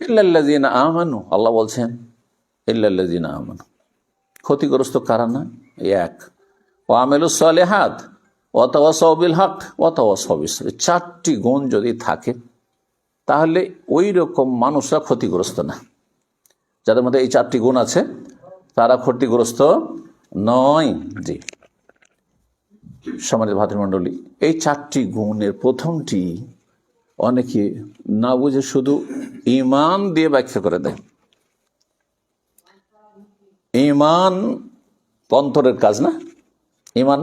ইল্লাল্লাযিনা আমানু, আল্লাহ বলছেন ইল্লাল্লাযিনা আমানু, ক্ষতিগ্রস্ত কারা না? এক, ওয়া আমিলুস সালিহাত ওয়া তাওয়াসাউ বিল হক ওয়া তাওয়াসাউ বিস সাবর। চারটি গুণ যদি থাকে তাহলে ওই রকম মানুষরা ক্ষতিগ্রস্ত না। যাদের মধ্যে এই চারটি গুণ আছে তারা ক্ষতিগ্রস্ত নয়। জি, সম্মানিত ভাতৃমণ্ডলী, এই চারটি গুণের প্রথমটি অনেকে না বুঝে শুধু ঈমান দিয়ে ব্যাখ্যা করে দেয়। ঈমান অন্তরের কাজ না, ঈমান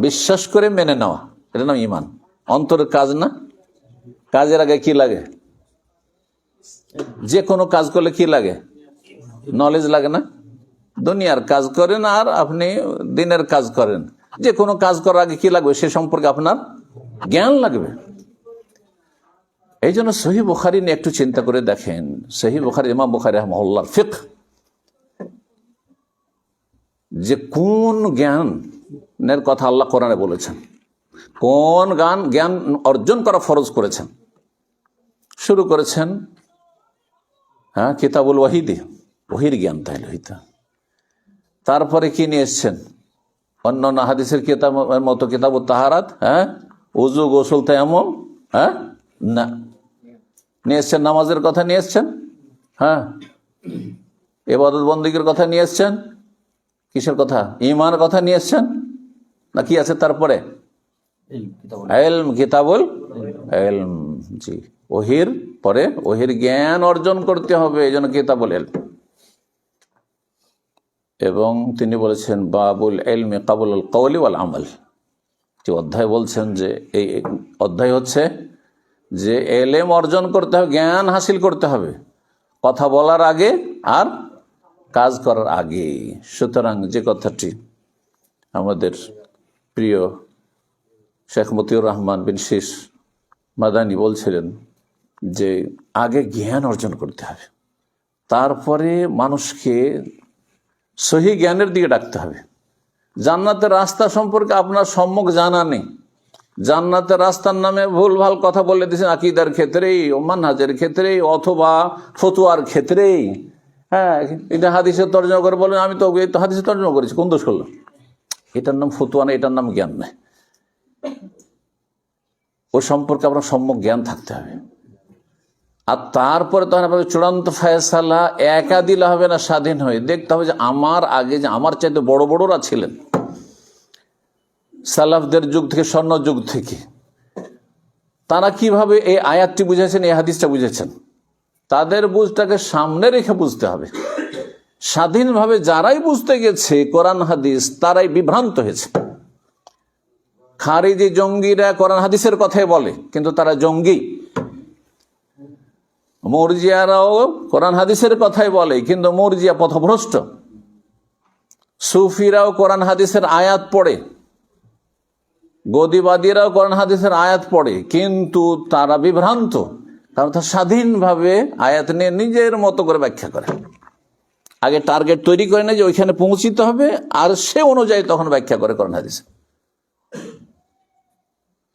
বিশ্বাস করে মেনে নেওয়া, এটা নাম ঈমান। অন্তরের কাজ না। কাজের আগে কি লাগে? যে কোনো কাজ করলে কি লাগে? নলেজ লাগে না? দুনিয়ার কাজ করেন আর আপনি দিনের কাজ করেন, যে কোনো কাজ করার আগে কি লাগবে? সে সম্পর্কে আপনার জ্ঞান লাগবে। এই জন্য সহিহ বুখারী নিয়ে একটু চিন্তা করে দেখেন। সহিহ বুখারী, ইমাম বুখারী রাহিমাহুল্লাহ ফিকহ, যে কোন জ্ঞানের কথা আল্লাহ কোরআনে বলেছেন, কোন জ্ঞান অর্জন করা ফরজ করেছেন, শুরু করেছেন কিতাবুল ওয়াহি দিয়ে, ওহির জ্ঞান তাইলে হইতে। তারপরে কি নিয়ে এসছেন? অন্যান্য হাদিসের কিতাবের মতো কিতাবুত তাহারাত, ওযু, গোসল, তায়াম্মুম, না, নিয়ে এসছেন নামাজের কথা নিয়ে এসছেন, ইবাদত বন্দেগীর কথা নিয়ে এসছেন, কিসের কথা? ঈমানের কথা নিয়ে এসছেন না? কি আছে তারপরে? ইলম, কিতাবুল ইলম। জি, ওহির পরে ওহির জ্ঞান অর্জন করতে হবে, এই জন্য কিতাবুল ইলম। এবং তিনি বলেছেন বাবুল ইলমি কাবুলুল কওলি ওয়াল আমাল, যে অধ্যায় বলছেন যে এই অধ্যায় হচ্ছে যে ইলম অর্জন করতে হবে, জ্ঞান হাসিল করতে হবে কথা বলার আগে আর কাজ করার আগে। সুতরাং যে কথাটি আমাদের প্রিয় শেখ মতিউর রহমান বিন শীশ মাদানী বলছিলেন যে আগে জ্ঞান অর্জন করতে হবে, তারপরে মানুষকে সহি জ্ঞানের দিকে ডাকতে হবে। জান্নাতের রাস্তা সম্পর্কে আপনার সম্যক জানা নেই, জান্নাতের রাস্তার নামে ভুলভাল কথা বলে দিয়েছেন আকীদার ক্ষেত্রেই, মানহাজের ক্ষেত্রেই, অথবা ফতুয়ার ক্ষেত্রেই। এটা হাদিসের তর্জমা করে বলেন আমি তো হাদিসের তর্জমা করেছি, কোন দোষ করলাম? এটার নাম ফতুয়া না, এটার নাম জ্ঞান নয়। ও সম্পর্কে আপনার সম্যক জ্ঞান থাকতে হবে। আর তারপরে তখন আপনাকে চূড়ান্ত ফয়সালা একা দিলে হবে না, স্বাধীন হয়ে দেখতে হবে যে আমার আগে যে আমার চাইতে বড় বড়রা ছিলেন সালাফদের যুগ থেকে, স্বর্ণ যুগ থেকে, তারা কিভাবে এই আয়াতটি বুঝেছেন, এই হাদিসটা বুঝেছেন, তাদের বুঝটাকে সামনে রেখে বুঝতে হবে। স্বাধীনভাবে যারাই বুঝতে গেছে কোরআন হাদিস, তারাই বিভ্রান্ত হয়েছে। খারিজি জঙ্গিরা কোরআন হাদিসের কথাই বলে, কিন্তু তারা জঙ্গি। মুরজিয়ারাও কোরআন হাদিসের কথাই বলে, কিন্তু মুরজিয়া পথভ্রষ্ট। সুফিরাও কোরআন হাদিসের আয়াত পড়ে, গদিবাদীরাও কোরআন হাদিসের আয়াত পড়ে, কিন্তু তারা বিভ্রান্ত, কারণ তারা স্বাধীনভাবে আয়াত নিয়ে নিজের মতো করে ব্যাখ্যা করে। আগে টার্গেট তৈরি করে না যে ওইখানে পৌঁছিতে হবে, আর সে অনুযায়ী তখন ব্যাখ্যা করে কোরআন হাদিস।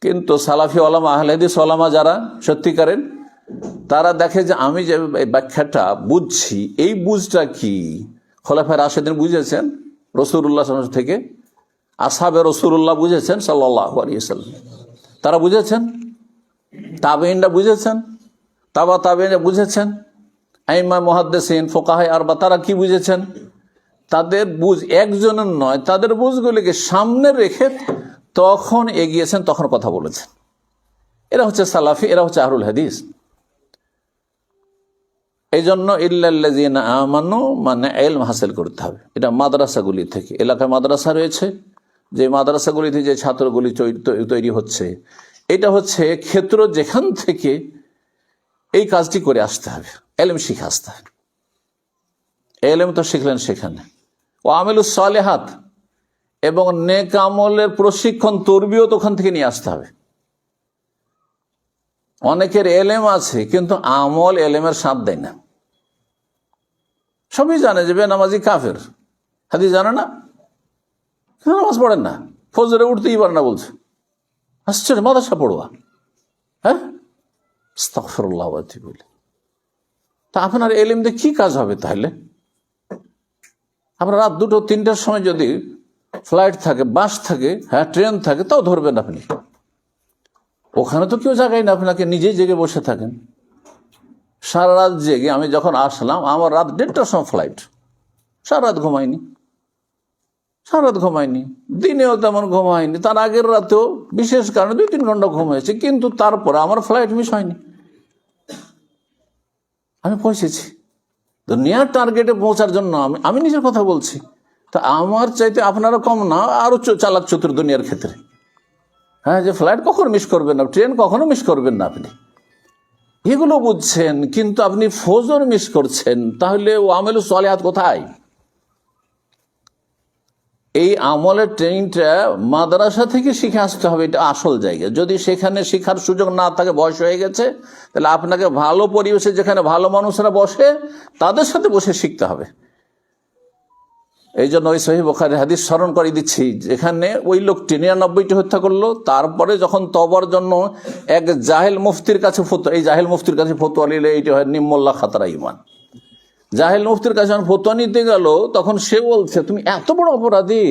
কিন্তু সালাফি ওলামা, আহলে হাদিস ওলামা যারা সত্যিকারের, তারা দেখে যে আমি যে ব্যাখ্যাটা বুঝছি, এই বুঝটা কি খোলাফায়ে রাশেদিন বুঝেছেন রাসূলুল্লাহ সাল্লাল্লাহু আলাইহি ওয়াসাল্লাম থেকে, আসহাবে রাসূলুল্লাহ বুঝেছেন সাল্লাল্লাহু আলাইহি ওয়াসাল্লাম, তারা বুঝেছেন, তাবেঈনরা বুঝেছেন, তাবা তাবেঈনরা বুঝেছেন, আইম্মা মুহাদ্দিসিন, ফুকাহায়ে আরবা, তারা কি বুঝেছেন? তাদের বুঝ একজনের নয়, তাদের বুঝগুলিকে সামনে রেখে তখন এগিয়েছেন, তখন কথা বলেছেন। এরা হচ্ছে সালাফি, এরা হচ্ছে আহলুল হাদিস। এই জন্য ইল্লাল্লাযিনা আমানু মানে ইলম হাসিল করতে হবে। এটা মাদ্রাসাগুলি থেকে, এলাকায় মাদ্রাসা রয়েছে, যে মাদ্রাসাগুলিতে যে ছাত্রগুলি তৈরি হচ্ছে, এটা হচ্ছে ক্ষেত্র যেখান থেকে এই কাজটি করে আসতে হবে, ইলম শিখে আসতে হবে। ইলম তো শিখলেন সেখানে, ও আমিলুস সালিহাত, এবং নেক আমলের প্রশিক্ষণ, তরবিয়ত ওখান থেকে নিয়ে আসতে হবে। অনেকের এলেম আছে কিন্তু আমল এলেমের সাথ দেয় না। সবই জানে যে বেনামাজি কাফের, হাদিস জানে না, নামাজ পড়েন না, ফজরে উঠতেই পারে না, বলছে আশ্চর্য, মাদ্রাসা পড়ুয়া। আস্তাগফিরুল্লাহ বলে তা আপনার এলিম দিয়ে কি কাজ হবে তাহলে? আপনার রাত 2-3টার সময় যদি ফ্লাইট থাকে, বাস থাকে, হ্যাঁ ট্রেন থাকে, তাও ধরবেন আপনি। ওখানে তো কেউ জাগায় না, আপনাকে নিজেই জেগে বসে থাকেন। সারা রাত জেগে আমি যখন আসলাম, আমার রাত 1:30টার সময় ফ্লাইট, সারা রাত ঘুমাইনি, দিনেও তেমন ঘুমাইনি, তার আগের রাতেও বিশেষ কারণে 2-3 ঘন্টা ঘুম হয়েছে, কিন্তু তারপরে আমার ফ্লাইট মিস হয়নি, আমি পৌঁছেছি দুনিয়ার টার্গেটে পৌঁছার জন্য। আমি নিজের কথা বলছি। তা আমার চাইতে আপনারা কম না, আরো চালাক চতুর দুনিয়ার ক্ষেত্রে। হ্যাঁ, যে ফ্লাইট কখনো মিস করবেন না, ট্রেন কখনো মিস করবেন না, আপনি এগুলো বুঝছেন, কিন্তু আপনি ফজর মিস করছেন। তাহলে ও আমলে সালেহাত কোথায়? এই আমলের ট্রেনিংটা মাদ্রাসা থেকে শিখে আসতে হবে, এটা আসল জায়গা। যদি সেখানে শিখার সুযোগ না থাকে, বয়স হয়ে গেছে, তাহলে আপনাকে ভালো পরিবেশে, যেখানে ভালো মানুষরা বসে, তাদের সাথে বসে শিখতে হবে। এই জন্য ওই সহিহ বুখারীর হাদিস স্মরণ করে দিচ্ছি, যেখানে ওই লোকটি 99টি হত্যা করলো, তারপরে যখন তওবার জন্য এক জাহেল মুফতির কাছে এই জাহেল মুফতির কাছে ফতোয়া নিলে, এইটি হয় নিম্মুল্লাহ খাতারা ইমান। জাহেল মুফতির কাছে ফতোয়া নিতে গেল, তখন সে বলছে, তুমি এত বড় অপরাধী,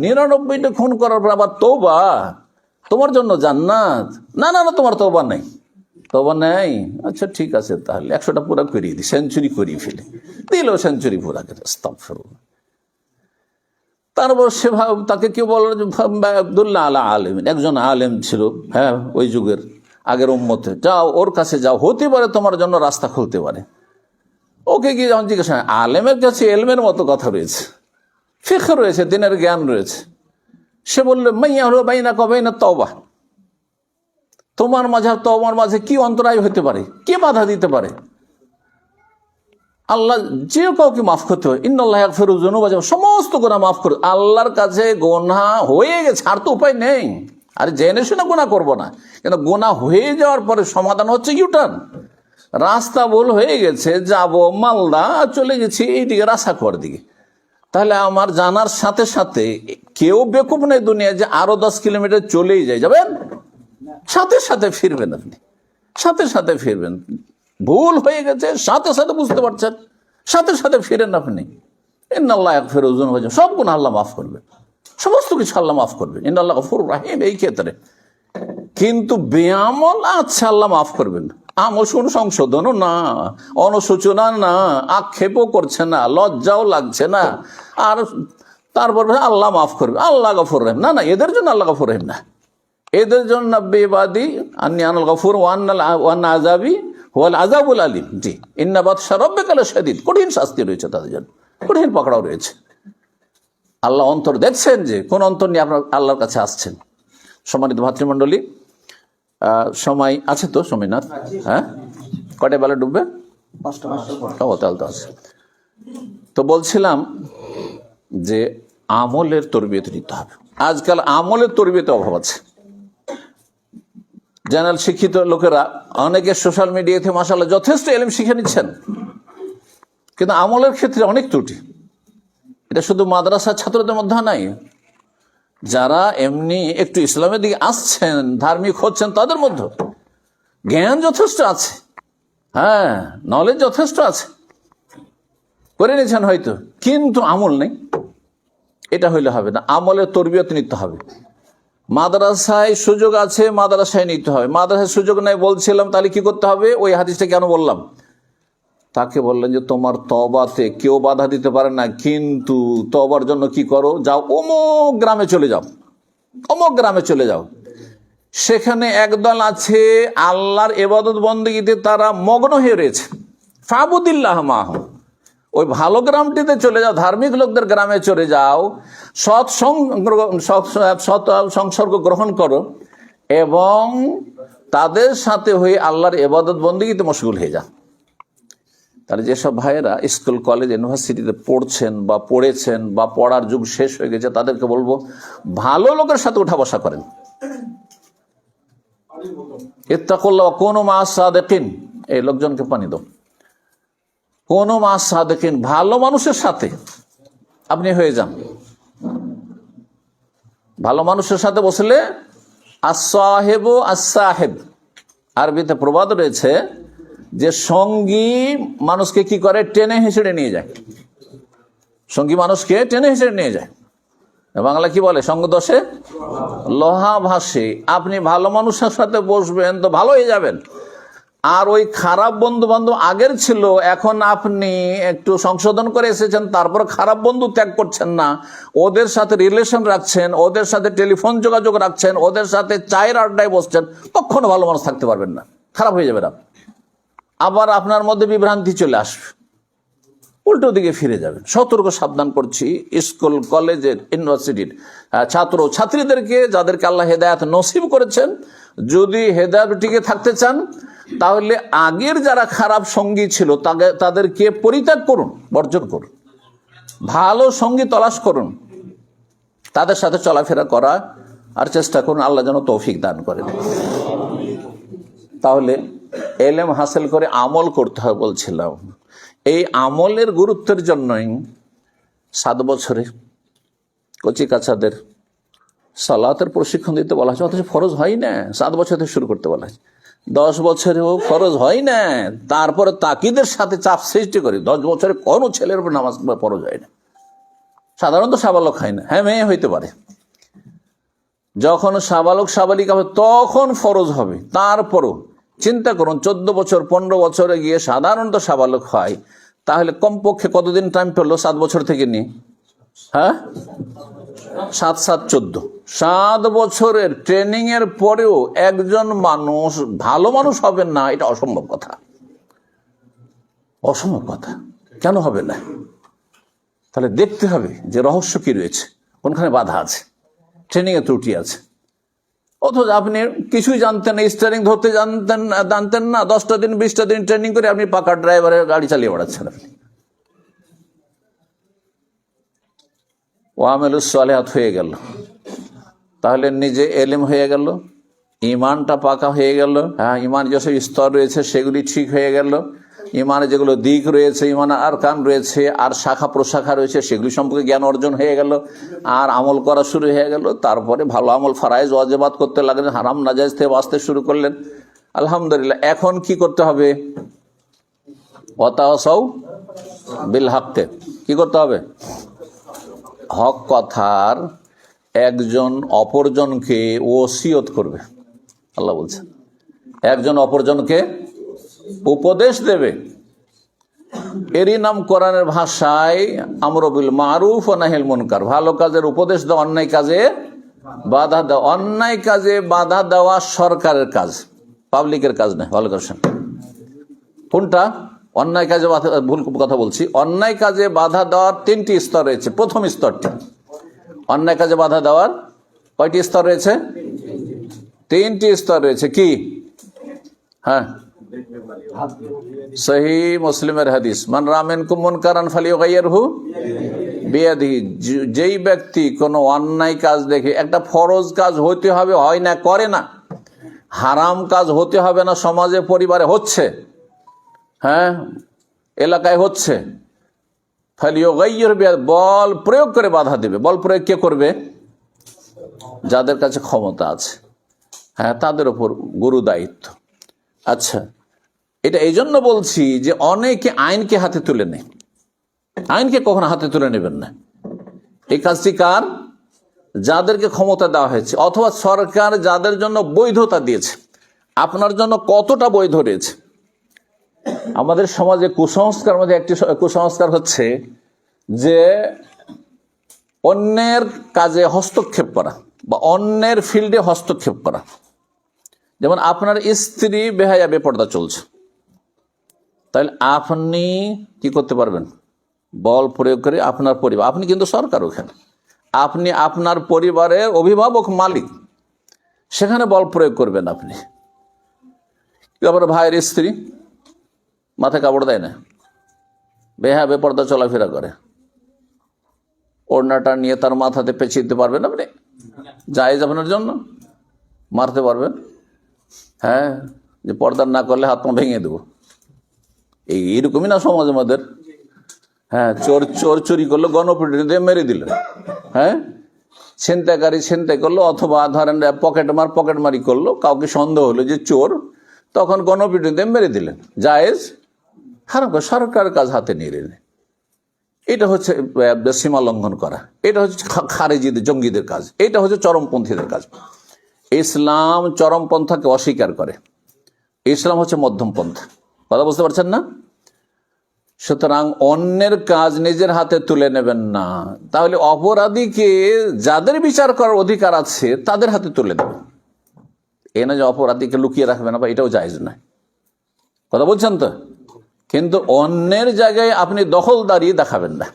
99টা খুন করার পর আবার তওবা, তোমার জন্য জান্নাত? না না না, তোমার তওবা নেই। আচ্ছা ঠিক আছে, তাহলে 100টা পুরা করিয়ে দিই, সেঞ্চুরি করিয়ে ফেলে দিল, সেঞ্চুরি পুরা করে। আস্তাগফিরুল্লাহ। তারপর সে তাকে কেউ বলল আব্দুল্লাহ আলা আলেমিন, একজন আলেম ছিল, হ্যাঁ ওই যুগের আগের উম্মতে, যাও ওর কাছে যাও, হতে পারে তোমার জন্য রাস্তা খুলতে পারে। ওকে গিয়ে যখন জিজ্ঞাসা, আলেমের কাছে এলমের মতো কথা রয়েছে, ফিকহ রয়েছে, দিনের জ্ঞান রয়েছে। সে বললো, মাইয়া হলো বাইনা কবাইনা তওবা, তোমার মাঝে আর তওবার মাঝে কি অন্তরায় হতে পারে, কে বাধা দিতে পারে? আল্লাহ যে কাউকে মাফ করতে হয়, ইন্নাল্লাহ ইয়াগফিরু যুনুবা, সমস্ত গুনাহ মাফ করে। আল্লাহর কাছে গুনাহ হয়ে গেছে, আর তো উপায় নেই, আর জেনে শুনে গুনাহ করবো না, কিন্তু গুনাহ হয়ে যাওয়ার পরে সমাধান হচ্ছে ইউটার্ন। রাস্তা ভুল হয়ে গেছে, যাব মালদা, চলে গেছি এইদিকে রাসাখোয়ার দিকে, তাহলে আমার জানার সাথে সাথে কেউ বেকুব নেই দুনিয়া যে আরো 10 কিলোমিটার চলেই যাবেন, সাথে সাথে ফিরবেন, আপনি সাথে সাথে ফিরবেন। ভুল হয়ে গেছে, সাথে সাথে বুঝতে পারছেন, সাথে সাথে ফিরেন আপনি। ইন্নাল্লাহ ইয়াগফিরু যুনুবা, সব গুনাহ আল্লাহ মাফ করবেন, সমস্ত কিছু আল্লাহ মাফ করবেন। ইন্নাল্লাহ গফুরুর রাহিম এই ক্ষেত্রে। কিন্তু বেআমল, আচ্ছা আল্লাহ মাফ করবেন, আমল সংশোধনও না, অনুশোচনা না, আক্ষেপও করছে না, লজ্জাও লাগছে না, আর তারপর আল্লাহ মাফ করবে, আল্লাহ গফুর রহিম। না না, এদের জন্য আল্লাহ গফুর রহিম না, এদের জন্য বেবাদি আন্নী আনাল গফুর ওয়ান্না আযাবি ওয়াল আযাবুল আলিম। জি, ইন্না বাতশা রাব্বিকা লাশাদীদ, কঠিন শাস্তি রয়েছে তাদের জন্য, কঠিন পকড়াও রয়েছে। আল্লাহ অন্তর দেখছেন, যে কোন অন্তর নিয়ে আপনার আল্লাহর কাছে আসছেন। সম্মানিত ভাতৃমণ্ডলী, সময় আছে তো? সময় না? হ্যাঁ, কয়টায় বেলা ডুববে? 5টা। তাহলে তো আছে। তো বলছিলাম যে আমলের তরবিয়ত নিতে হবে। আজকাল আমলের তরবিয়তের অভাব আছে। জেনারেল শিক্ষিত লোকেরা অনেকে সোশ্যাল মিডিয়াতে মাশাআল্লাহ যথেষ্ট ইলম শিখে নিচ্ছেন, কিন্তু আমলের ক্ষেত্রে অনেক ত্রুটি। এটা শুধু মাদ্রাসার ছাত্রদের মধ্যে নাই, যারা এমনি একটু ইসলামের দিকে আসছেন, ধার্মিক হচ্ছেন, তাদের মধ্যে জ্ঞান যথেষ্ট আছে, হ্যাঁ নলেজ যথেষ্ট আছে, করে নিয়েছেন হয়তো, কিন্তু আমল নেই। এটা হইলে হবে না, আমলের তরবিয়ত নিতে হবে। মাদ্রাসায় সুযোগ আছে, মাদ্রাসায় নিতে হবে। মাদ্রাসায় সুযোগ নেই বলছিলাম, তাহলে কি করতে হবে? ওই হাদিসটা কেন বললাম? তাকে বললেন যে তোমার তওবাতে কেউ বাধা দিতে পারে না, কিন্তু তওবার জন্য কি করো, যাও অমুক গ্রামে চলে যাও, অমুক গ্রামে চলে যাও, সেখানে একদল আছে আল্লাহর ইবাদত বন্দেগীতে তারা মগ্ন হয়ে রয়েছে, ফাবুদিল্লাহ মাহুম। ওই ভালো গ্রামটিতে চলে যাও, ধার্মিক লোকদের গ্রামে চলে যাও, সৎ সংসর্গ গ্রহণ করো এবং তাদের সাথে হয়ে আল্লাহর ইবাদত বন্দেগীতে মশগুল হয়ে যাও। তাহলে যেসব ভাইয়েরা স্কুল কলেজ ইউনিভার্সিটিতে পড়ছেন বা পড়েছেন বা পড়ার যুগ শেষ হয়ে গেছে, তাদেরকে বলবো ভালো লোকের সাথে উঠা বসা করেন। ইত্তাকুল্লাহ কুনু মা'আস সাদিকিন, এই লোকজনকে পানি দাও। কুনু মা'আস সাদিকিন, ভালো মানুষের সাথে আপনি হয়ে যান। ভালো মানুষের সাথে বসলে আস-সাহিবু আস-সাহিব, আরবিতে প্রবাদ রয়েছে যে সঙ্গী মানুষকে কি করে, টেনে হেঁচড়ে নিয়ে যায়। সঙ্গী মানুষকে টেনে হেঁচড়ে নিয়ে যায়। বাংলা কি বলে, সঙ্গ দোষে লোহা ভাসে। আপনি ভালো মানুষের সাথে বসবেন তো ভালো হয়ে যাবেন, আর ওই খারাপ বন্ধু বান্ধব আগের ছিল, এখন আপনি একটু সংশোধন করে এসেছেন, তারপর খারাপ বন্ধু ত্যাগ করছেন না, ওদের সাথে রিলেশন রাখছেন, ওদের সাথে টেলিফোন যোগাযোগ রাখছেন, ওদের সাথে চায়ের আড্ডায় বসছেন, কখনো ভালো মানুষ থাকতে পারবেন না, খারাপ হয়ে যাবেন। আবার আপনার মধ্যে বিভ্রান্তি চলে আসবে, উল্টো দিকে ফিরে যাবেন। সতর্ক সাবধান করছি স্কুল, কলেজের, ইউনিভার্সিটির ছাত্র ছাত্রীদেরকে, যাদেরকে আল্লাহ হেদায়েত নসিব করেছেন, যদি হেদায়েত টিকে থাকতে চান তাহলে আগের যারা খারাপ সঙ্গী ছিল তাদেরকে পরিত্যাগ করুন, বর্জন করুন, ভালো সঙ্গী তলাশ করুন, তাদের সাথে চলাফেরা করা আর চেষ্টা করুন। আল্লাহ যেন তৌফিক দান করেন। তাহলে এলেম হাসিল করে আমল করতে হয় বলছিলাম। এই আমলের গুরুত্বের জন্যই 7 বছরে কচি কাচাদের সালাতের প্রশিক্ষণ দিতে বলা হয়েছে, অথচ ফরজ হয় না। 7 বছর থেকে শুরু করতে বলা হয়েছে, 10 বছরেও ফরজ হয় না। তারপরে তাকিদের সাথে চাপ সৃষ্টি করি, 10 বছরে কোনো ছেলের উপর নামাজ ফরজ হয় না। সাধারণত সাবালক হয় না, হ্যাঁ মেয়ে হইতে পারে। যখন সাবালক সাবালিকা হবে তখন ফরজ হবে। তারপরও চিন্তা করুন, 14 বছর 15 বছরে গিয়ে সাধারণত সাবালক হয়, তাহলে কমপক্ষে কতদিন টাইম পেল 7 বছর থেকে নিয়ে? হ্যাঁ, 7 7 14, 7 বছরের ট্রেনিং এর পরেও একজন মানুষ ভালো মানুষ হবেন না, এটা অসম্ভব কথা। অসম্ভব কথা, কেন হবে না? তাহলে দেখতে হবে যে রহস্য কি রয়েছে, কোনখানে বাধা আছে, ট্রেনিং এ ত্রুটি আছে। অথচ আপনি কিছুই জানতেন না, স্টিয়ারিং ধরতে জানতেন না, 10টা দিন 20টা দিন ট্রেনিং করে আপনি পাকা ড্রাইভারের গাড়ি চালিয়ে বেড়াচ্ছেন। আপনি ওয়ামেলুস সালেহাত হয়ে গেল, তাহলে নিজে এলেম হয়ে গেল, ইমানটা পাকা হয়ে গেল। হ্যাঁ, ইমান যেসব স্তর রয়েছে সেগুলি ঠিক হয়ে গেল, ইমানে যেগুলো দিক রয়েছে, ইমান আরকান রয়েছে, আর শাখা প্রশাখা রয়েছে, সেগুলি সম্পর্কে জ্ঞান অর্জন হয়ে গেল, আর আমল করা শুরু হয়ে গেল। তারপরে ভালো আমল ফারাইজ ওয়াজিবাত করতে লাগলেন, হারাম নাজায়েজ থেকে বাঁচতে শুরু করলেন। আলহামদুলিল্লাহ। এখন কি করতে হবে? ওয়াতাওয়াসাউ বিল হক, কি করতে হবে? হক কথার একজন অপরজনকে ওসিয়ত করবে। আল্লাহ বলছেন একজন অপরজনকে উপদেশ দেবে। এরই নাম কোরআনের ভাষায় আমর বিল মারুফ ওয়া নাহিল মুনকার, ভালো কাজের উপদেশ দেওয়া, অন্যায় কাজে বাধা দেওয়া। অন্যায় কাজে বাধা দেওয়া সরকারের কাজ, পাবলিকের কাজ নয়। ভালো করছেন কোনটা? অন্যায় কাজে ভুল কথা বলছি। অন্যায় কাজে বাধা দেওয়ার 3টি স্তর রয়েছে। প্রথম স্তরটি, অন্যায় কাজে বাধা দেওয়ার কয়টি স্তর রয়েছে? 3টি স্তর রয়েছে। কি? হ্যাঁ, সহিহ মুসলিমের হাদিস, মান রাআ মিনকুম মুনকারান ফালিয়ুগাইয়িরহু বিয়াদিহি, যেই ব্যক্তি কোনো অন্যায় কাজ দেখে, একটা ফরজ কাজ হইতে হবে, হয় না, করে না, হারাম কাজ হতে হবে না, সমাজে পরিবারে হচ্ছে, হ্যাঁ এলাকায় হচ্ছে, ফালিয়ুগাইয়িরহু বিয়াদিহি, বল প্রয়োগ করে বাধা দেবে। বল প্রয়োগ কে করবে? যাদের কাছে ক্ষমতা আছে, হ্যাঁ তাদের উপর গুরু দায়িত্ব। আচ্ছা, এটা এই জন্য বলছি যে অনেকে আইনকে হাতে তুলে নেয়। আইনকে কখনো হাতে তুলে নেবেন না। এই কাজটি কার? যাদেরকে ক্ষমতা দেওয়া হয়েছে, অথবা সরকার যাদের জন্য বৈধতা দিয়েছে। আপনার জন্য কতটা বৈধ রয়েছে? আমাদের সমাজে কুসংস্কার মধ্যে একটি কুসংস্কার হচ্ছে যে অন্যের কাজে হস্তক্ষেপ করা বা অন্যের ফিল্ডে হস্তক্ষেপ করা। যেমন আপনার স্ত্রী বেহায়া বেপর্দা চলছে, তাহলে আপনি কি করতে পারবেন? বল প্রয়োগ করে আপনার পরিবার, আপনি কিন্তু সরকার, ওখানে আপনি আপনার পরিবারের অভিভাবক, মালিক, সেখানে বল প্রয়োগ করবেন আপনি। আবার ভাইয়ের স্ত্রী মাথায় কাপড় দেয় না, বেহায়া বেপর্দা চলাফেরা করে, ওড়নাটা নিয়ে তার মাথাতে পেঁচিয়ে দিতে পারবেন আপনি? জায়েজ আপনার জন্য? মারতে পারবেন? হ্যাঁ, যে পর্দা না করলে হাত পা ভেঙে দেবো, এইরকমই না সমাজ আমাদের। হ্যাঁ, চোর চুরি করলো, গণপিটুনি দিয়ে মেরে দিল। হ্যাঁ, ছিনতাইকারী ছিনতাই করলো, অথবা ধরেন পকেটমারি করলো, কাউকে সন্দেহ হলো যে চোর, তখন গণপিটুনিতে মেরে দিলেন, জায়েজ? হারাম করে সরকারের কাজ হাতে নিয়ে নিলেন। এটা হচ্ছে সীমা লঙ্ঘন করা, এটা হচ্ছে খারেজিদের, জঙ্গিদের কাজ, এটা হচ্ছে চরমপন্থীদের কাজ। ইসলাম চরমপন্থাকে অস্বীকার করে, ইসলাম হচ্ছে মধ্যম পন্থা। কথা বুঝতে পারছেন না? সুতরাং অন্যের কাজ নিজের হাতে তুলে নেবেন না। তাহলে অপরাধীকে যাদের বিচার করার অধিকার আছে তাদের হাতে তুলে দেবেন, এ না যে অপরাধীকে লুকিয়ে রাখবেন না, বা এটাও জায়েজ নয়। কথা বলছেন তো? কিন্তু অন্যের জায়গায় আপনি দখলদারি দেখাবেন না।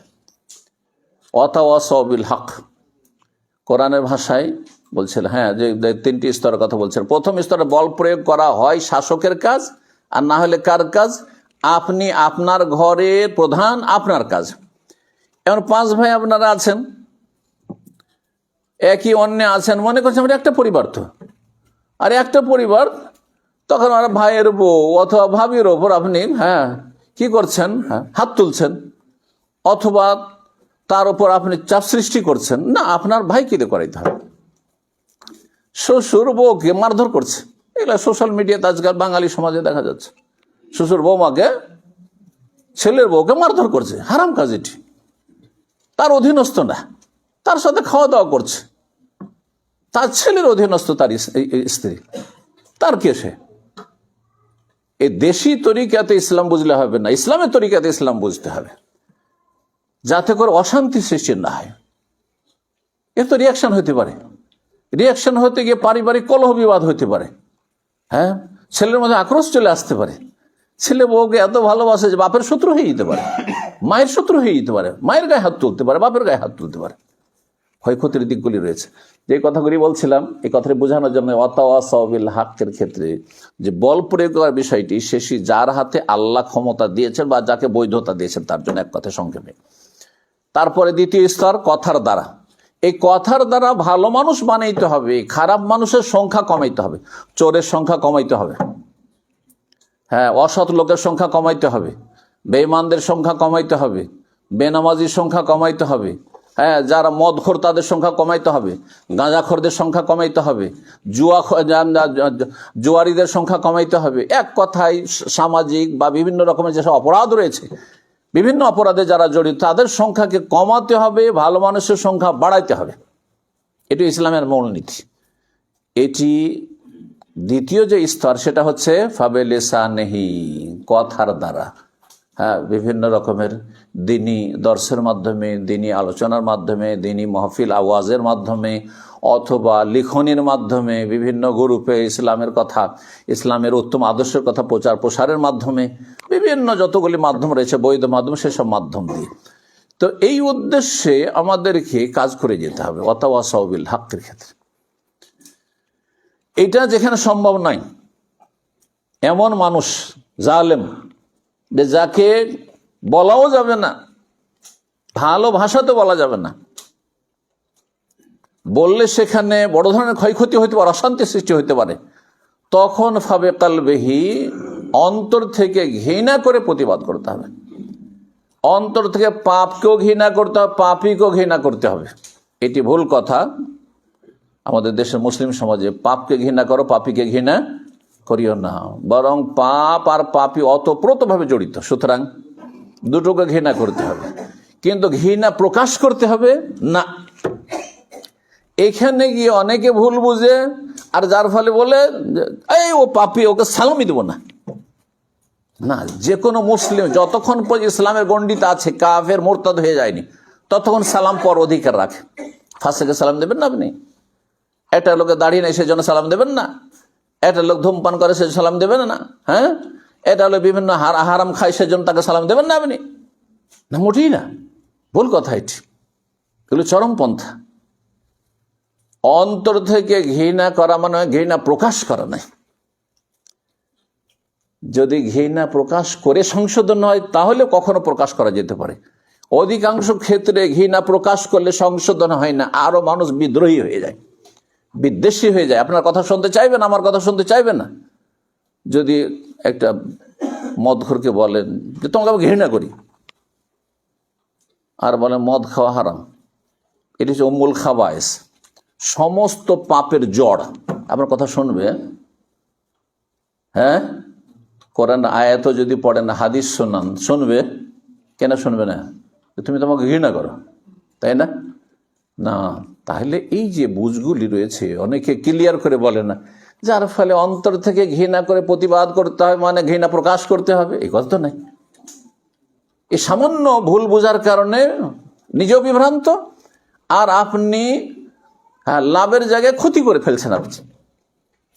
ওয়াতাওয়াসাউ বিল হক, কোরআনের ভাষায় বলছিল, হ্যাঁ, যে 3টি স্তরের কথা বলছেন। প্রথম স্তরে বল প্রয়োগ করা হয় শাসকের কাজ, আর না হলে কার কাজ? আপনি আপনার ঘরের প্রধান, আপনার কাজ। এমন 5 ভাই আপনারা আছেন, একই অন্যে আছেন, মনে করছেন আমরা একটা পরিবার তো, আর একটা পরিবার, তখন আর ভাইয়ের বউ অথবা ভাবির ওপর আপনি কি করছেন? হাত তুলছেন, অথবা তার উপর আপনি চাপ সৃষ্টি করছেন। না, আপনার ভাইকে দিয়ে করাইতে হবে। শ্বশুর বউকে মারধর করছে, এগুলো সোশ্যাল মিডিয়াতে আজকাল বাঙালি সমাজে দেখা যাচ্ছে। শ্বশুর বৌমাকে, ছেলের বউকে মারধর করছে, হারাম কাজ এটি। তার অধীনস্থ না, তার সাথে খাওয়া দাওয়া করছে, তার ছেলের অধীনস্থ তার স্ত্রী, তার কে সে? এই দেশি তরিকাতে ইসলাম বুঝলে হবে না, ইসলামের তরিকাতে ইসলাম বুঝতে হবে, যাতে করে অশান্তি সৃষ্টি না হয়। এর তো রিয়াকশন হতে পারে, রিয়াকশন হতে গিয়ে পারিবারিক কলহ বিবাদ হতে পারে। ছেলের মধ্যে আক্রোশ চলে আসতে পারে, ছেলে বউকে এত ভালোবাসে যে বাপের শত্রু হয়ে যেতে পারে, মায়ের শত্রু হয়ে যেতে পারে, মায়ের গায়ে হাত তুলতে পারে, বাপের গায়ে হাত তুলতে পারে। ক্ষয়ক্ষতির দিকগুলি রয়েছে। যে কথাগুলি বলছিলাম, এই কথাটি বোঝানোর জন্য ওয়াতাওয়াসাউ বিল হকের ক্ষেত্রে যে বল প্রয়োগ করার বিষয়টি, শেষই যার হাতে আল্লাহ ক্ষমতা দিয়েছেন বা যাকে বৈধতা দিয়েছেন তার জন্য, এক কথা সংক্ষেপে। তারপরে দ্বিতীয় স্তর কথার দ্বারা। এই কথার দ্বারা ভালো মানুষ বানাইতে হবে, খারাপ মানুষের সংখ্যা কমাইতে হবে, চোরের সংখ্যা কমাইতে হবে, অসৎ লোকের সংখ্যা কমাইতে হবে, বেঈমানদের সংখ্যা কমাইতে হবে, বেনামাজির সংখ্যা কমাইতে হবে, যারা মদখোর তাদের সংখ্যা কমাইতে হবে, গাঁজাখোরদের সংখ্যা কমাইতে হবে, জুয়ারিদের সংখ্যা কমাইতে হবে। এক কথায় সামাজিক বা বিভিন্ন রকমের যেসব অপরাধ রয়েছে, বিভিন্ন অপরাধে যারা জড়িত তাদের সংখ্যাকে কমাতে হবে, ভালো মানুষের সংখ্যা বাড়াইতে হবে। এটি ইসলামের মূলনীতি। এটি দ্বিতীয় যে স্তর, সেটা হচ্ছে ফাবেলিসানিহি, কথার দ্বারা। বিভিন্ন রকমের দিনী দর্শের মাধ্যমে, দিনী আলোচনার মাধ্যমে, দিনী মাহফিল আওয়াজের মাধ্যমে, অথবা লিখনির মাধ্যমে, বিভিন্ন গ্রুপে ইসলামের কথা, ইসলামের উত্তম আদর্শের কথা প্রচার প্রসারের মাধ্যমে, বিভিন্ন যতগুলি মাধ্যম রয়েছে বৈধ মাধ্যম, সেসব মাধ্যম দিয়ে। তো এই উদ্দেশ্যে আমাদেরকে কাজ করে যেতে হবে ওয়াতাওয়াসাউ বিল হকের ক্ষেত্রে। এটা যেখানে সম্ভব নয়, এমন মানুষ জালেম যে যাকে বলাও যাবে না, ভালো ভাষাতে বলা যাবে না, বললে সেখানে বড় ধরনের ক্ষয়ক্ষতি হতে পারে, অশান্তি সৃষ্টি হতে পারে, তখন ফাবে কালবেহি, অন্তর থেকে ঘৃণা করে প্রতিবাদ করতে হবে। অন্তর থেকে পাপকেও ঘৃণা করতে হবে, পাপীকেও ঘৃণা করতে হবে। এটি ভুল কথা আমাদের দেশের মুসলিম সমাজে। পাপকে ঘৃণা করো, পাপীকে ঘৃণা করিও না, বরং পাপ আর পাপী অতপ্রতভাবে জড়িত, সুতরাং দুটোকে ঘৃণা করতে হবে। কিন্তু ঘৃণা প্রকাশ করতে হবে না। এখানে গিয়ে অনেকে ভুল বুঝে, আর যার ফলে বলে এই ও পাপী, ওকে সালামই দেবো না। না, যে কোনো মুসলিম যতক্ষণ ইসলামের গণ্ডিতে আছে, কাফের মোরতাদ হয়ে যায়নি, ততক্ষণ সালাম পর অধিকার রাখে। ফাঁসেকে সালাম দেবেন না আপনি? একটা লোকে দাঁড়িয়ে নেই সেজন্য সালাম দেবেন না? একটা লোক ধূমপান করে সে সালাম দেবেন না? এটা হলো বিভিন্ন হারাম খায় সেজন্য তাকে সালাম দেবেন না আপনি? না, মোটেই না, ভুল কথা এটি। এগুলো চরমপন্থা। অন্তর থেকে ঘৃণা করা মানে ঘৃণা প্রকাশ করা নাই। যদি ঘৃণা প্রকাশ করে সংশোধন হয় তাহলে কখনো প্রকাশ করা যেতে পারে। অধিকাংশ ক্ষেত্রে ঘৃণা প্রকাশ করলে সংশোধন হয় না, আরো মানুষ বিদ্রোহী হয়ে যায়, বিদ্বেষী হয়ে যায়, আপনার কথা শুনতে চাইবে না, আমার কথা শুনতে চাইবে না। যদি একটা মদখোরকে বলেন যে তোমাকে আমি ঘৃণা করি, আর বলেন মদ খাওয়া হারাম, এটি হচ্ছে উম্মুল খাবায়েস, সমস্ত পাপের জড়, আপনার কথা শুনবে। হ্যাঁ, কোরআন আয়াতও যদি পড়ে না, হাদিস শোনান, শুনবে? কেন শুনবে না? তুমি তোমাকে ঘৃণা করো, তাই না? না, তাহলে এই যে বুঝগুলি রয়েছে অনেকে ক্লিয়ার করে বলে না, যার ফলে অন্তর থেকে ঘৃণা করে প্রতিবাদ করতে হয়, মানে ঘৃণা প্রকাশ করতে হবে, এই কথা তো নাই। এই সামান্য ভুল বোঝার কারণে নিজেও বিভ্রান্ত, আর আপনি লাভের জায়গায় ক্ষতি করে ফেলছেন। আপনি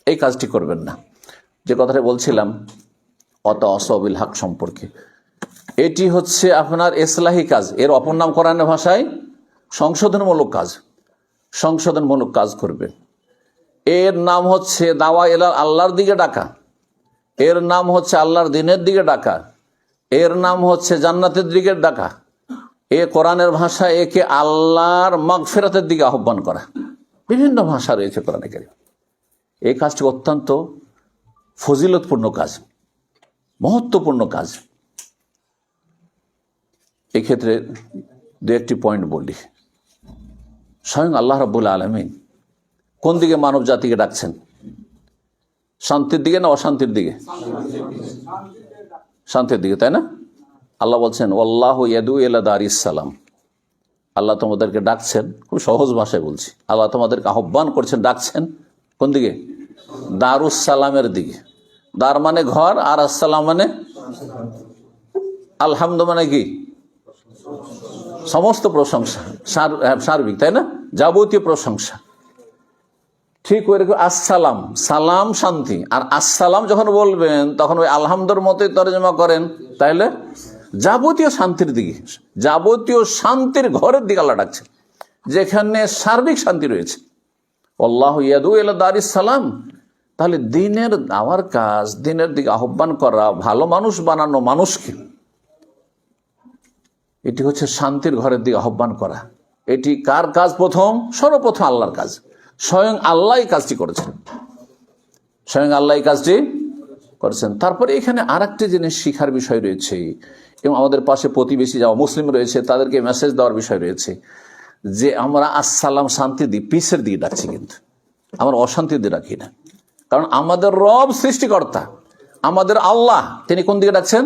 এই কাজটি করবেন না। যে কথাটা বলছিলাম অত অসবিল হক সম্পর্কে, এটি হচ্ছে আপনার ইসলাহি কাজ। এর অপর নাম কোরআনের ভাষায় সংশোধনমূলক কাজ। সংশোধনমূলক কাজ করবেন। এর নাম হচ্ছে দাওয়া ইলা আল্লাহর দিকে ডাকা, এর নাম হচ্ছে আল্লাহর দ্বীনের দিকে ডাকা, এর নাম হচ্ছে জান্নাতের দিকে ডাকা। এ কোরআনের ভাষা, একে আল্লাহর মাগফিরাতের দিকে আহ্বান করা। বিভিন্ন ভাষা রয়েছে কোরআনে কারীম। এই কাজটি অত্যন্ত ফজিলতপূর্ণ কাজ, মহত্বপূর্ণ কাজ। এক্ষেত্রে দু একটি পয়েন্ট বলি। স্বয়ং আল্লাহ রাব্বুল আলামিন কোন দিকে মানব জাতিকে ডাকছেন? শান্তির দিকে না অশান্তির দিকে? শান্তির দিকে, তাই না? আল্লাহ বলছেন ওয়াল্লাহু ইয়াদউ ইলা দারিস সালাম। আল্লাহ তোমাদেরকে ডাকছেন, খুব সহজ ভাষায় বলছি, আল্লাহ তোমাদেরকে আহ্বান করছেন, ডাকছেন কোন দিকে? দারুস সালামের দিকে। দার মানে ঘর, আর আসসালাম মানে আলহামদু মানে কি? সমস্ত প্রশংসা, সার্বিক, তাই না? যাবতীয় প্রশংসা। ঠিক ওই রকম আসসালাম, সালাম শান্তি, আর আসসালাম যখন বলবেন তখন ওই আলহামদুর মতোই তর্জমা করেন, তাইলে যাবতীয় শান্তির দিকে, যাবতীয় শান্তির ঘরের দিকে আল্লাহ ডাকছেন, যেখানে সার্বিক শান্তি রয়েছে। আল্লাহু ইয়াদউ ইলা দারিস সালাম। তাহলে দিনের দাওয়ার কাজ, দিনের দিকে আহ্বান করা, ভালো মানুষ বানানো মানুষকে, এটি হচ্ছে শান্তির ঘরের দিকে আহ্বান করা। এটি কার কাজ? প্রথম, সর্বপ্রথম আল্লাহর কাজ। স্বয়ং আল্লাহ কাজটি করেছেন, স্বয়ং আল্লাহ কাজটি করেছেন। তারপরে এখানে আর একটি জিনিস শিখার বিষয় রয়েছে, এবং আমাদের পাশে প্রতিবেশী যারা মুসলিম রয়েছে তাদেরকে মেসেজ দেওয়ার বিষয় রয়েছে, যে আমরা আসসালাম শান্তি দিই, পিসের দিকে ডাকছি, কিন্তু আমরা অশান্তি দিয়ে ডাকি না। কারণ আমাদের রব সৃষ্টিকর্তা, আমাদের আল্লাহ, তিনি কোন দিকে ডাকছেন?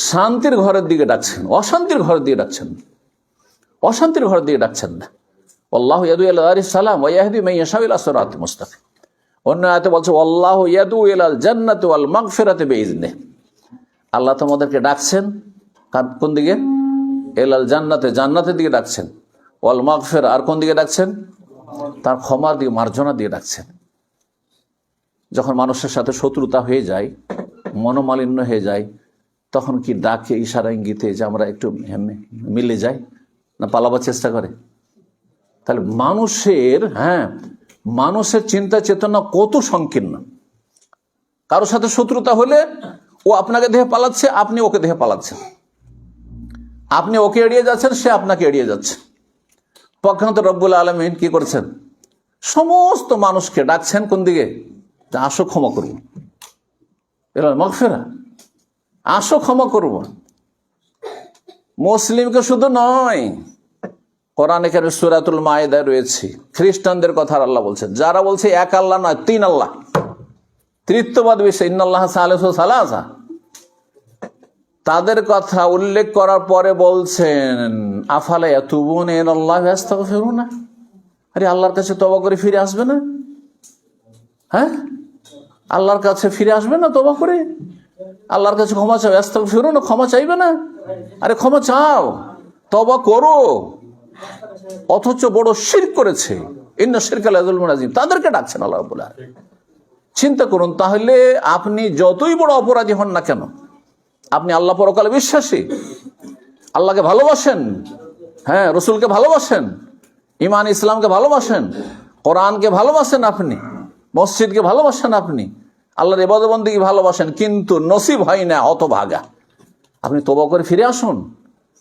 শান্তির ঘরের দিকে ডাকছেন, অশান্তির ঘরের দিকে ডাকছেন, অশান্তির ঘরের দিকে ডাকছেন না। আল্লাহু ইয়াদউ ইলা দারিস সালাম ওয়া ইয়াহদি মান ইয়াশাউ ইলা সিরাতিল মুস্তাকিম। অন্য আয়াতে বলছে আল্লাহু ইয়াদউ ইলাল জান্নাতি ওয়াল মাগফিরাতি বিইজনিহি। আল্লাহ তোমাদেরকে ডাকছেন কোন দিকে? ইলাল জান্নাতে, জান্নাতের দিকে ডাকছেন। ওয়াল মাগফিরা, আর কোন দিকে ডাকছেন? তার ক্ষমার দিকে, মার্জনা দিয়ে ডাকছেন। যখন মানুষের সাথে শত্রুতা হয়ে যায়, মনোমালিন্য হয়ে যায়, তখন কি ডাকে ইশারা ইঙ্গিতে যে আমরা একটু মিলে যাই, না পালাবার চেষ্টা করে? তাহলে মানুষের চিন্তা চেতনা কত সংকীর্ণ। কারোর সাথে শত্রুতা হলে ও আপনাকে দেখে পালাচ্ছে, আপনি ওকে দেখে পালাচ্ছেন, আপনি ওকে এড়িয়ে যাচ্ছেন, সে আপনাকে এড়িয়ে যাচ্ছে। পক্ষান্তর রব্বুল আলামিন কি করছেন? সমস্ত মানুষকে ডাকছেন কোন দিকে? আসো ক্ষমা করবো, এরা মাগফিরা, আসো ক্ষমা করবো। মুসলিমকে শুধু নয়, কোরআনে কারীমে সূরাতুল মায়েদায় রয়েছে খ্রিস্টানদের কথা আল্লাহ বলছেন, যারা বলছে এক আল্লাহ নয়, তিন আল্লাহ, তৃতীয়বাদ বিষয়, ইন্নাল্লাহা সালিসু সালাসা, তাদের কথা উল্লেখ করার পরে বলছেন আফালা ইয়াতুবুনা ইলাল্লাহি ওয়া ইয়াস্তাগফিরুনা। আরে আল্লাহর কাছে তওবা করে ফিরে আসবে না? হ্যাঁ, আল্লাহর কাছে ফিরে আসবে না তওবা করে? আল্লাহর কাছে ক্ষমা চাও, ইয়াস্তাগফিরুনা, ক্ষমা চাইবে না? আরে ক্ষমা চাও, তওবা করো। অথচ বড় শিরক করেছে, ইন্না শিরকা লাযুলমুন আযীম, তাদেরকে ডাকছেন আল্লাহ রাব্বুল আলামিন। চিন্তা করুন, তাহলে আপনি যতই বড় অপরাধী হন না কেন, আপনি আল্লাহ পরকালে বিশ্বাসী, আল্লাহকে ভালোবাসেন, হ্যাঁ, রসুলকে ভালোবাসেন, ইমান ইসলামকে ভালোবাসেন, কোরআনকে ভালোবাসেন, আপনি মসজিদকে ভালোবাসেন, আপনি আল্লাহর ইবাদত বন্দেগী ভালোবাসেন, কিন্তু নসিব হয় না, হতভাগা। আপনি তওবা করে ফিরে আসুন,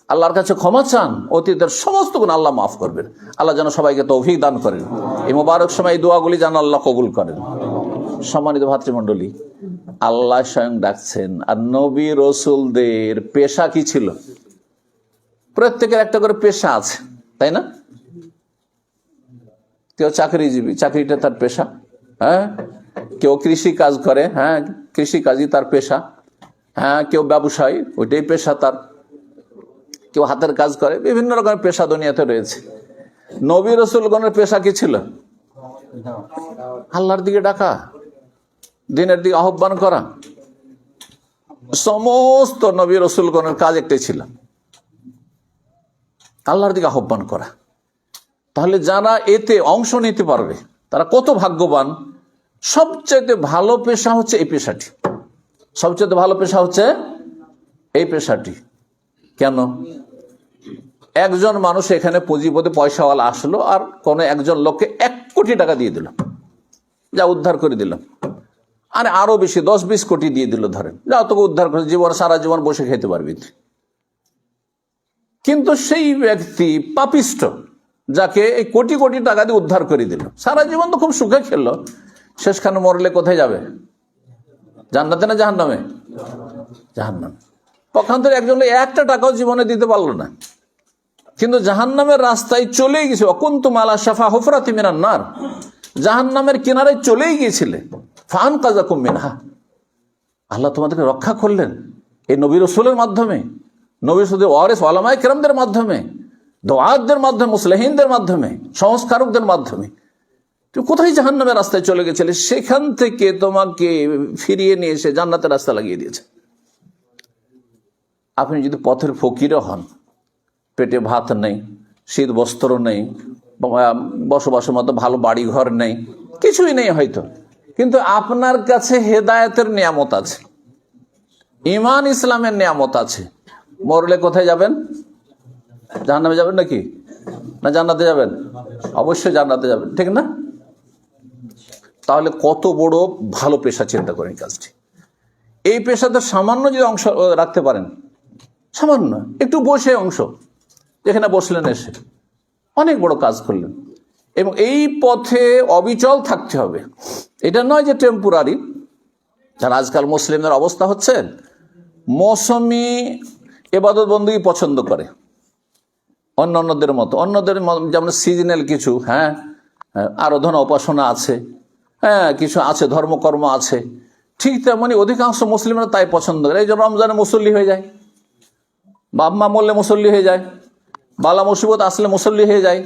আল্লাহর কাছে ক্ষমা চান, অতীতের সমস্ত গুণ আল্লাহ মাফ করবেন। আল্লাহ যেন সবাইকে তৌফিক দান করেন। এই মোবারক সময় এই দোয়াগুলি যেন আল্লাহ কবুল করেন। সম্মানিত ভাতৃমণ্ডলী, আল্লাহ স্বয়ং ডাকছেন। আর নবী রসুলদের পেশা কি ছিল? প্রত্যেকের একটা করে পেশা আছে, তাই না? কেউ চাকরিজীবী, চাকরিটা তার পেশা, হ্যাঁ, কেউ কৃষি কাজ করে, হ্যাঁ কৃষি কাজই তার পেশা, হ্যাঁ কেউ ব্যবসায়ী ওইটাই পেশা তার, কেউ হাতের কাজ করে, বিভিন্ন রকমের পেশা দুনিয়াতে রয়েছে। নবী রাসূলগণের পেশা কি ছিল? আল্লাহর দিকে ডাকা, দিনের দিকে আহ্বান করা। সমস্ত নবী রাসূলগণের কাজ একটাই ছিল, আল্লাহর দিকে আহ্বান করা। তাহলে যারা এতে অংশ নিতে পারবে তারা কত ভাগ্যবান। সবচেয়ে ভালো পেশা হচ্ছে এই পেশাটি, সবচেয়ে ভালো পেশা হচ্ছে এই পেশাটি। কেন? একজন মানুষ এখানে পুঁজিপতি পয়সাওয়ালা আসলো আর কোনো একজন লোককে 1 কোটি টাকা দিয়ে দিল, যা উদ্ধার করে দিলাম, আর আরো বেশি 10-20 কোটি দিয়ে দিল, ধরেন যা তোকে উদ্ধার করে, জীবন সারা জীবন বসে খেতে পারবি। কিন্তু সেই ব্যক্তি পাপিষ্ঠ, যাকে এই কোটি কোটি টাকা দিয়ে উদ্ধার করে দিল, সারা জীবন তো খুব সুখে খেললো, শেষখানে মরলে কোথায় যাবে? জান্নাতে না জাহান্নামে? জাহান্নামে। পক্ষান্তরে একজন 1টা টাকাও জীবনে দিতে পারলো না, কিন্তু জাহান্নামের রাস্তায় চলেই গেছে। অকুনতুম আলা শাফা হুফরাতি মিনান নার, জাহান্নামের কিনারে চলেই গিয়েছিলে, ফাআনকাযাকুম মিনহা, আল্লাহ তোমাদেরকে রক্ষা করলেন এই নবী রাসূলের মাধ্যমে, নবী রাসূলের ওয়ারিস উলামায়ে কেরামদের মাধ্যমে, দুআতদের মাধ্যমে, মুসলিহিনদের মাধ্যমে, সংস্কারকদের মাধ্যমে। তুমি কোথায় জাহান্নামের রাস্তায় চলে গেছিলে, সেখান থেকে তোমাকে ফিরিয়ে নিয়ে এসে জান্নাতের রাস্তা লাগিয়ে দিয়েছে। আপনি যদি পথের ফকিরও হন, পেটে ভাত নেই, শীত বস্ত্র নেই, বসবাসের মতো ভালো বাড়ি ঘর নেই, কিছুই নেই হয়তো, কিন্তু আপনার কাছে হেদায়েতের নিয়ামত আছে, ঈমান ইসলামের নিয়ামত আছে, মরলে কোথায় যাবেন? জাহান্নামে যাবেন নাকি না জান্নাতে যাবেন? অবশ্যই জান্নাতে যাবেন, ঠিক না? তাহলে কত বড় ভালো পেশা, চিন্তা করেন কাজটি। এই পেশাতে সামান্য যদি অংশ রাখতে পারেন, সামান্য একটু বসে অংশ, যেখানে বসলেন এসে অনেক বড় কাজ করলেন। এবং এই পথে অবিচল থাকতে হবে, এটা নয় যে টেম্পোরারি। যারা আজকাল মুসলিমদের অবস্থা হচ্ছে, মৌসুমি ইবাদত বন্দেগী পছন্দ করে অন্যদের মতো, অন্যদের যেমন সিজনাল কিছু, হ্যাঁ আরাধনা উপাসনা আছে, হ্যাঁ কিছু আছে, ধর্মকর্ম আছে, ঠিক তেমনি অধিকাংশ মুসলিমরা তাই পছন্দ করে। এই যে রমজানে মুসল্লি হয়ে যায়, বাপ মা মরলে মুসল্লি হয়ে যায়, বালা মুসিবত আসলে মুসল্লি হয়ে যায়,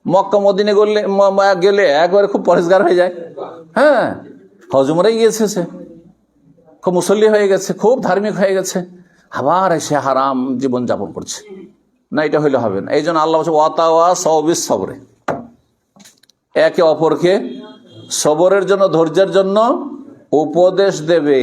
মক্কা মদিনে গেলে একবারে খুব পরেশগার হয়ে যায়, হ্যাঁ হজ উমরায় গিয়েছে, সে খুব মুসল্লি হয়ে গেছে, খুব ধার্মিক হয়ে গেছে, আবার এসে হারাম জীবন যাপন করছে। না, এটা হইলে হবে না। এই জন্য আল্লাহ বলছে ওয়াতাওয়া সাওবিস সবরে, একে অপরকে সবরের জন্য, ধৈর্যের জন্য উপদেশ দেবে।